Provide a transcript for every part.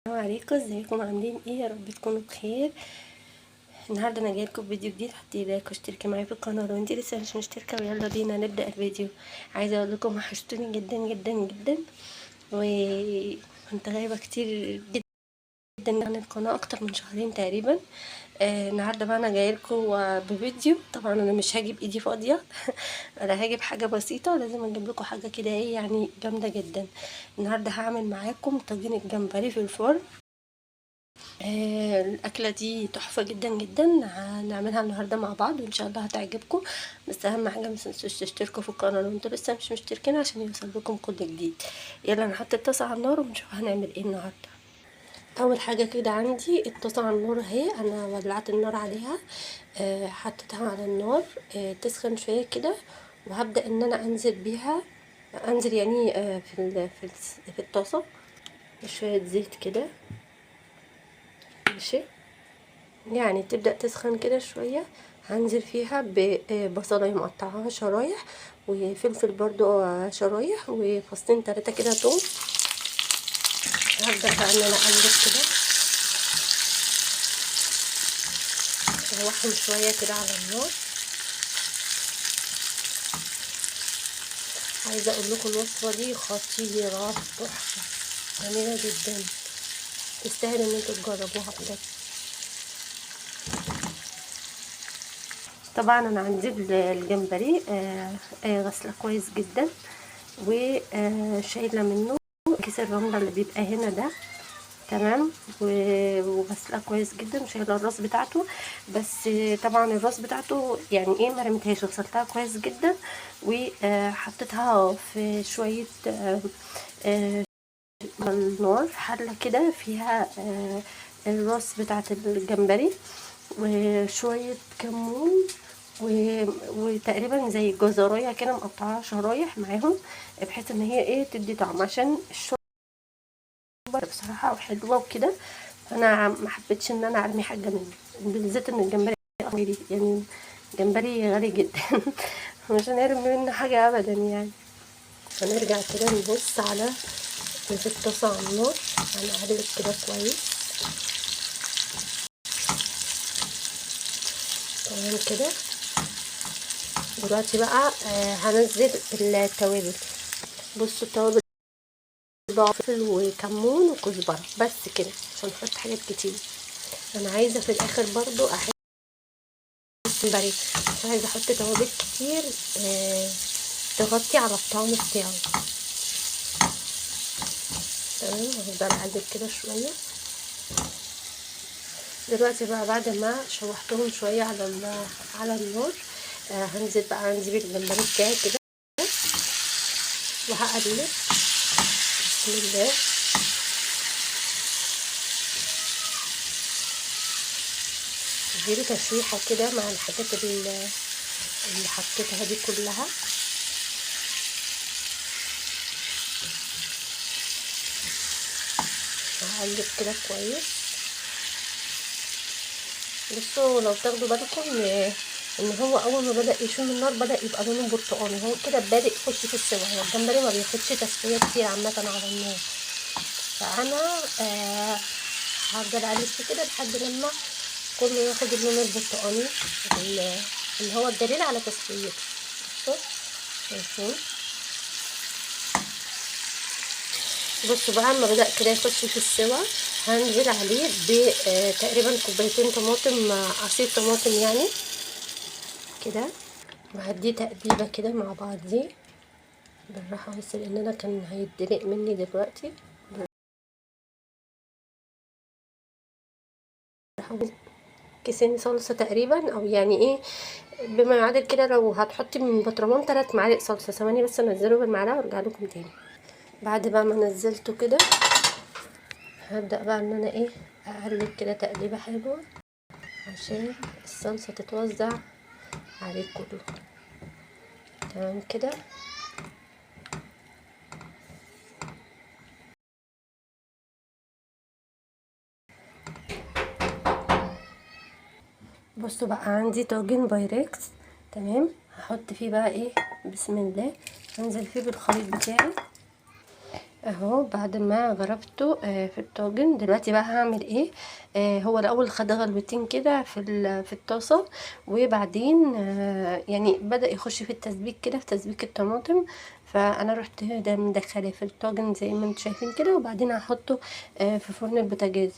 السلام عليكم، ازيكم؟ عاملين ايه؟ يا رب تكونوا بخير. النهارده انا جايلكم فيديو جديد. حطي لايك واشتركي معايا في القناه لو انتي لسه مش مشتركه، ويلا بينا نبدا الفيديو. عايزه اقول لكم وحشتوني جدا جدا جدا، وكنت غايبه كتير جدا عن القناه، اكتر من شهرين تقريبا. النهارده بقى انا جايلكم بفيديو. طبعا انا مش هاجيب ايدي فاضيه انا هاجيب حاجه بسيطه، لازم اجيب لكم حاجه كده ايه يعني جامده جدا. النهارده هعمل معاكم طاجين الجمبري في الفرن. الأكلة دي تحفة جدا جدا، هنعملها النهاردة مع بعض وإن شاء الله هتعجبكم. بس أهم حاجة متنسوش تشتركوا في القناة لو انتوا لسه مش مشتركين عشان يوصلكم كل جديد. يلا نحط الطاسة على النار ونشوف هنعمل ايه النهاردة. أول حاجة كده عندي الطاسة على النار اهي، أنا ولعت النار عليها. حطيتها على النار تسخن شوية كده، وهبدأ إن أنا أنزل بيها، أنزل يعني في الطاسة بشوية زيت كده. ماشي، يعني تبدأ تسخن كده شوية، هنزل فيها ببصلاية مقطعاها شرايح، وفلفل برضو شرايح، وفصين 3 كده توم. هبدأ بقى ان انا اقلب كده، اشوحهم شوية كده على النار. عايزة اقول لكم الوصفة دي خطيرة، تحفة، جميلة جدا، تستاهل ان انتوا تجربوها بجد. طبعا انا عندي الجمبري غسله كويس جدا، وشايله منه كيس الرمله اللي بيبقى هنا ده، تمام. وغسلها كويس جدا وشايله الراس بتاعته. بس طبعا الراس بتاعته يعني ايه، ما رميتهاش، غسلتها كويس جدا وحطيتها في شويه النار، حله كده فيها الراس بتاعت الجمبري، وشويه كمون، وتقريبا زي جزرايه كده مقطعاها شرايح معاهم، بحيث ان هي ايه تدي طعم، عشان الشوربه بصراحه وحلوه وكده. انا ما حبيتش ان انا ارمي حاجه منه، بالذات ان الجمبري غالي، يعني جمبري غالي جدا مش هنرمي منه حاجه ابدا يعني. هنرجع كده نبص على في الطاسه على النار، هنقلب كده كويس تمام كده. دلوقتي بقى هنزل التوابل. بصوا التوابل، فلفل وكمون وكزبره، بس كده عشان نحط حاجات كتير. انا عايزه في الاخر برضو احط الجمبري، مش عايزه احط توابل كتير تغطي على الطعم بتاعه. تمام، هفضل اقلب كده شويه. دلوقتي بقى بعد ما شوحتهم شويه على النار، هنزل بقى، هنجيب الجمبري بتاعي كده وهقلب. بسم الله. اديله تشويحه كده مع الحاجات اللي حطيتها دي كلها. هقلب كده كويس. بصوا لو تاخدوا بالكم ان هو اول ما بدا يشم النار بدا يبقى لونه برتقاني، هو كده بادئ يخش في السوا. هو الجمبري ما بياخدش تسويه كتير عامه على النار، فانا هفضل اقلب كده لحد لما كله ياخد اللون البرتقاني اللي هو الدليل على تسويته. بصوا شايفين؟ بصوا بقى اما بدأ كده يخش في السوا، هنزل عليه بتقريبا كوبايتين طماطم، عصير طماطم يعني كده، وهديه تقليبه كده مع بعض دي بالراحه، بس لان انا كان هيتدلق مني دلوقتي. كيسين صلصه تقريبا، او يعني ايه بما يعادل كده، لو هتحطي من برطمان 3 معالق صلصه. ثواني بس انزله بالمعلقه وارجع لكم تاني. بعد بقى ما نزلته كده، هبدأ بقى ان انا ايه اقلب كده تقليبه حلوه عشان الصلصه تتوزع عليه كله. تمام كده. بصوا بقى عندي طاجن بايركس، تمام. هحط فيه بقى ايه، بسم الله، هنزل فيه بالخليط بتاعي. اهو بعد ما غرفته في الطاجن. دلوقتي بقى هعمل ايه؟ هو الاول خد غلوتين كده في الطاسه، وبعدين يعني بدأ يخش في التسبيك كده، في تسبيك الطماطم. فانا رحت ده مدخلاه في الطاجن زي ما انتم شايفين كده، وبعدين هحطه في فرن البوتاجاز.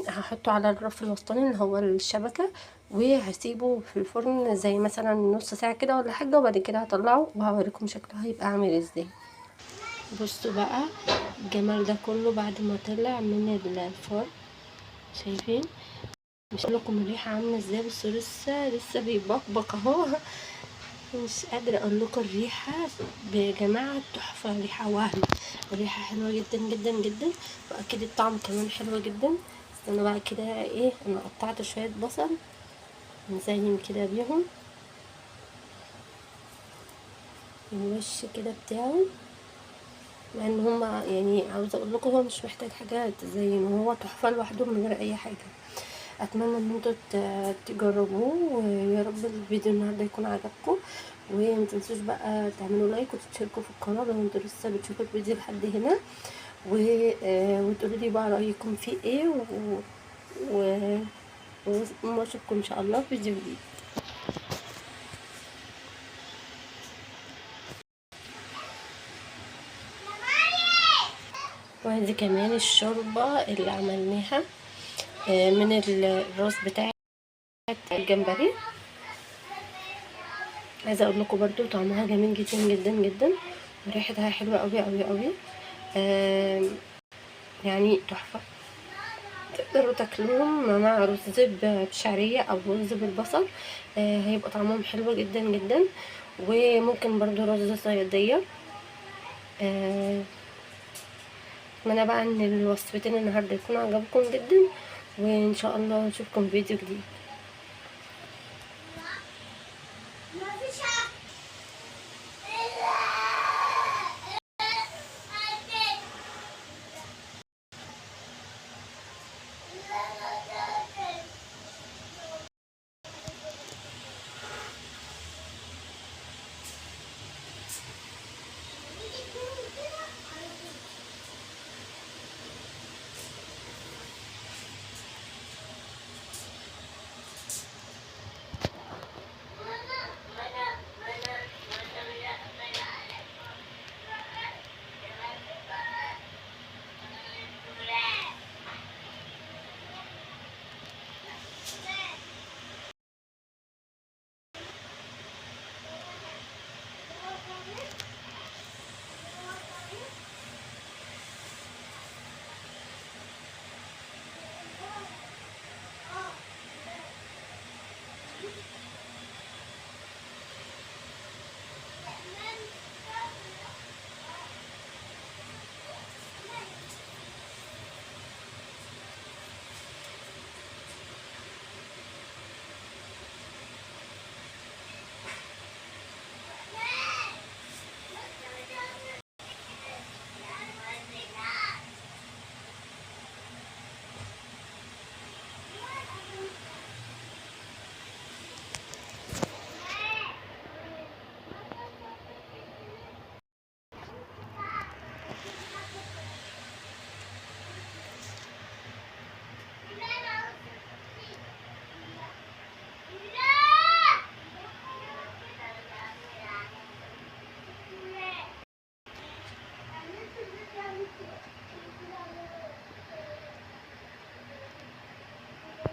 هحطه على الرف الوسطاني اللي هو الشبكه، وهسيبه في الفرن زي مثلا نص ساعه كده ولا حاجه، وبعد كده هطلعه وهوريكم شكله هيبقى عامل ازاي. بصوا بقى الجمال ده كله بعد ما طلع من الفرن. شايفين؟ مش لكم الريحه عامله ازاي؟ بصوا لسه بيبقبق اهو. مش قادره اقول لكم الريحه يا جماعه تحفه، ريحه وهم، الريحه حلوه جدا جدا جدا، واكيد الطعم كمان حلو جدا. استنى بقى كده ايه، انا قطعت شويه بصل نزين كده بيهم الوش كده بتاعه، مع ان هما يعني عاوزه اقول لكم هو مش محتاج حاجه تزينه، هو تحفه لوحده من غير اي حاجه. اتمنى ان انتوا تجربوه، ويا رب الفيديو النهارده يكون عجبكم. وما تنسوش بقى تعملوا لايك وتشتركوا في القناه لو انتوا لسه بتشوفوا الفيديو لحد هنا، وتقولوا لي بقى رايكم فيه ايه، و... وما اشوفكم ان شاء الله في فيديو جديد. وهذه كمان الشوربه اللي عملناها من الراس بتاع الجمبري. عايزه اقول لكم برضو طعمها جميل جدا جدا جدا، وريحتها حلوه قوي قوي قوي. يعني تحفه، تقدروا تاكلوهم مع رز بشعريه او رز بالبصل. هيبقى طعمهم حلو جدا جدا، وممكن برضو رز صياديه. اتمنى بقى ان الوصفتين النهارده يكونوا عجبكم جدا، وان شاء الله نشوفكم في فيديو جديد.